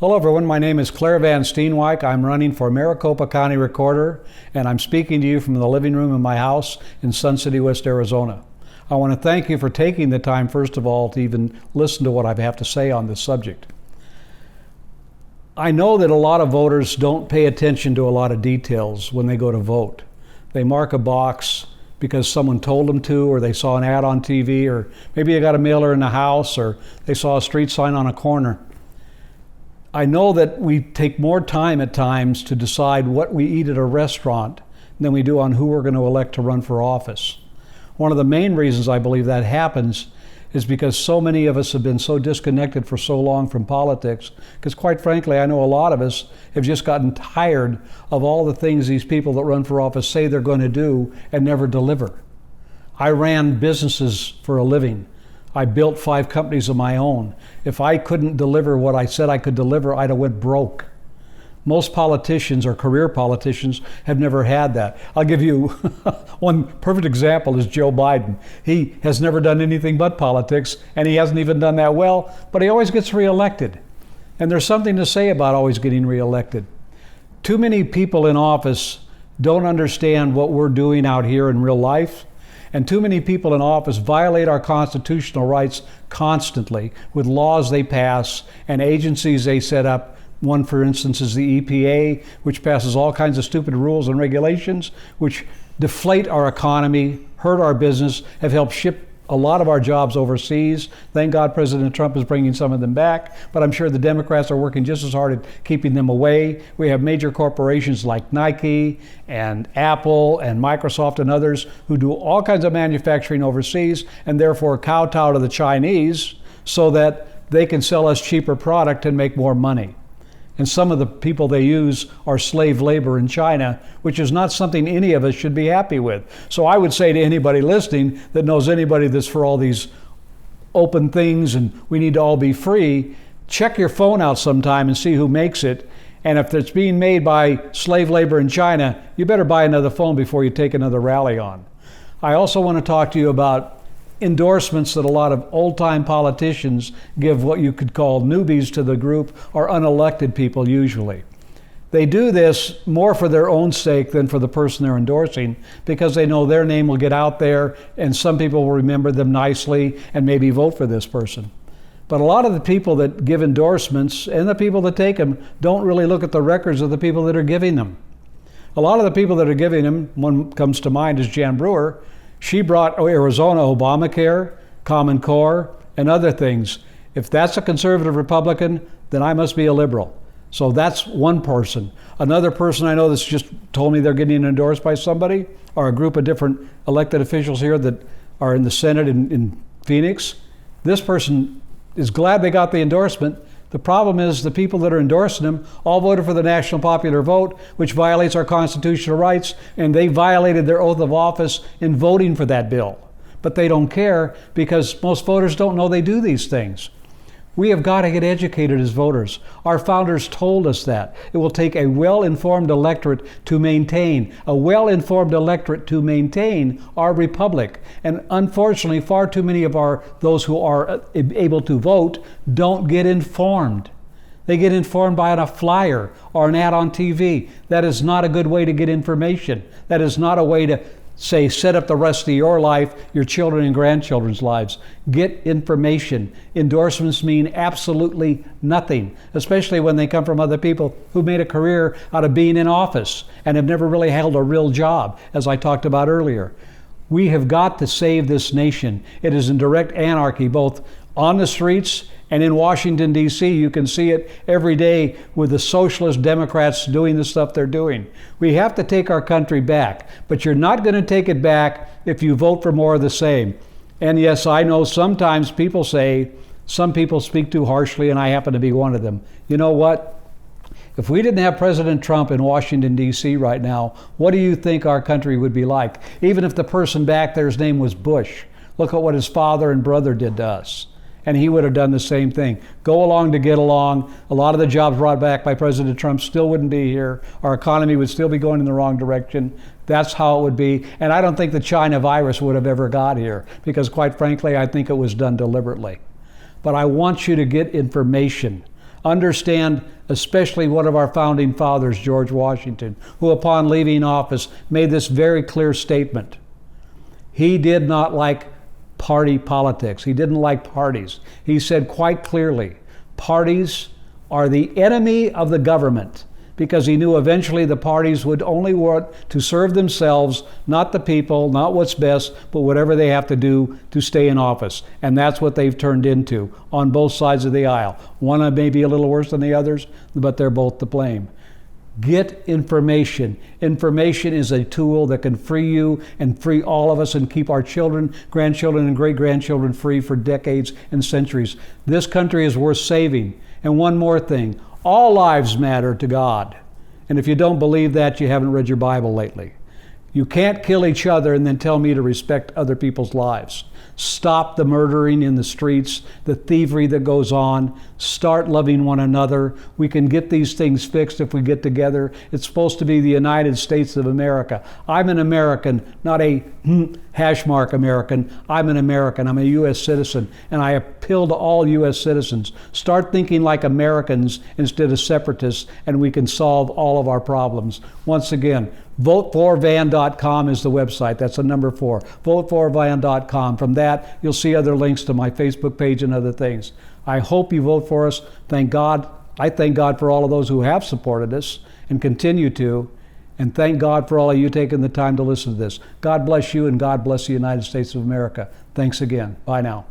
Hello everyone, my name is Clair Van Steenwyk. I'm running for Maricopa County Recorder, and I'm speaking to you from the living room of my house in Sun City West, Arizona. I want to thank you for taking the time, first of all, to even listen to what I have to say on this subject. I know that a lot of voters don't pay attention to a lot of details when they go to vote. They mark a box because someone told them to, or they saw an ad on TV, or maybe they got a mailer in the house, or they saw a street sign on a corner. I know that we take more time at times to decide what we eat at a restaurant than we do on who we're going to elect to run for office. One of the main reasons I believe that happens is because so many of us have been so disconnected for so long from politics, because quite frankly, I know a lot of us have just gotten tired of all the things these people that run for office say they're going to do and never deliver. I ran businesses for a living. I built 5 companies of my own. If I couldn't deliver what I said I could deliver, I'd have went broke. Most politicians or career politicians have never had that. I'll give you one perfect example is Joe Biden. He has never done anything but politics, and he hasn't even done that well, but he always gets reelected. And there's something to say about always getting reelected. Too many people in office don't understand what we're doing out here in real life. And too many people in office violate our constitutional rights constantly with laws they pass and agencies they set up. One, for instance, is the EPA, which passes all kinds of stupid rules and regulations, which deflate our economy, hurt our business, have helped ship a lot of our jobs overseas. Thank God President Trump is bringing some of them back, but I'm sure the Democrats are working just as hard at keeping them away. We have major corporations like Nike and Apple and Microsoft and others who do all kinds of manufacturing overseas and therefore kowtow to the Chinese so that they can sell us cheaper product and make more money. And some of the people they use are slave labor in China, which is not something any of us should be happy with. So I would say to anybody listening that knows anybody that's for all these open things and we need to all be free, check your phone out sometime and see who makes it. And if it's being made by slave labor in China, you better buy another phone before you take another rally on. I also want to talk to you about endorsements that a lot of old-time politicians give what you could call newbies to the group or unelected people usually. They do this more for their own sake than for the person they're endorsing because they know their name will get out there and some people will remember them nicely and maybe vote for this person. But a lot of the people that give endorsements and the people that take them don't really look at the records of the people that are giving them. A lot of the people that are giving them, one comes to mind is Jan Brewer. She brought Arizona Obamacare, Common Core, and other things. If that's a conservative Republican, then I must be a liberal. So that's one person. Another person I know that's just told me they're getting endorsed by somebody, or a group of different elected officials here that are in the Senate in Phoenix. This person is glad they got the endorsement. The problem is the people that are endorsing them all voted for the national popular vote, which violates our constitutional rights, and they violated their oath of office in voting for that bill. But they don't care because most voters don't know they do these things. We have got to get educated as voters. Our founders told us that. It will take a well-informed electorate to maintain our republic. And unfortunately, far too many of those who are able to vote don't get informed. They get informed by a flyer or an ad on TV. That is not a good way to get information. That is not a way to say, set up the rest of your life, your children and grandchildren's lives. Get information. Endorsements mean absolutely nothing, especially when they come from other people who made a career out of being in office and have never really held a real job, as I talked about earlier. We have got to save this nation. It is in direct anarchy, both on the streets and in Washington, D.C. You can see it every day with the socialist Democrats doing the stuff they're doing. We have to take our country back, but you're not going to take it back if you vote for more of the same. And yes, I know sometimes people say, some people speak too harshly, and I happen to be one of them. You know what? If we didn't have President Trump in Washington, D.C. right now, what do you think our country would be like? Even if the person back there's name was Bush. Look at what his father and brother did to us. And he would have done the same thing. Go along to get along. A lot of the jobs brought back by President Trump still wouldn't be here. Our economy would still be going in the wrong direction. That's how it would be. And I don't think the China virus would have ever got here because, quite frankly, I think it was done deliberately. But I want you to get information. Understand especially one of our founding fathers, George Washington, who upon leaving office made this very clear statement. He did not like party politics. He didn't like parties. He said quite clearly, parties are the enemy of the government, because he knew eventually the parties would only want to serve themselves, not the people, not what's best, but whatever they have to do to stay in office. And that's what they've turned into on both sides of the aisle. One may be a little worse than the others, but they're both to blame. Get information. Information is a tool that can free you and free all of us and keep our children, grandchildren, and great-grandchildren free for decades and centuries. This country is worth saving. And one more thing, all lives matter to God. And if you don't believe that, you haven't read your Bible lately. You can't kill each other and then tell me to respect other people's lives. Stop the murdering in the streets, the thievery that goes on. Start loving one another. We can get these things fixed if we get together. It's supposed to be the United States of America. I'm an American, not a hash mark American. I'm an American. I'm a U.S. citizen, and I appeal to all U.S. citizens. Start thinking like Americans instead of separatists, and we can solve all of our problems. Once again, voteforvan.com is the website. That's the number 4. Voteforvan.com. From that, you'll see other links to my Facebook page and other things. I hope you vote for us. Thank God. I thank God for all of those who have supported us and continue to. And thank God for all of you taking the time to listen to this. God bless you, and God bless the United States of America. Thanks again. Bye now.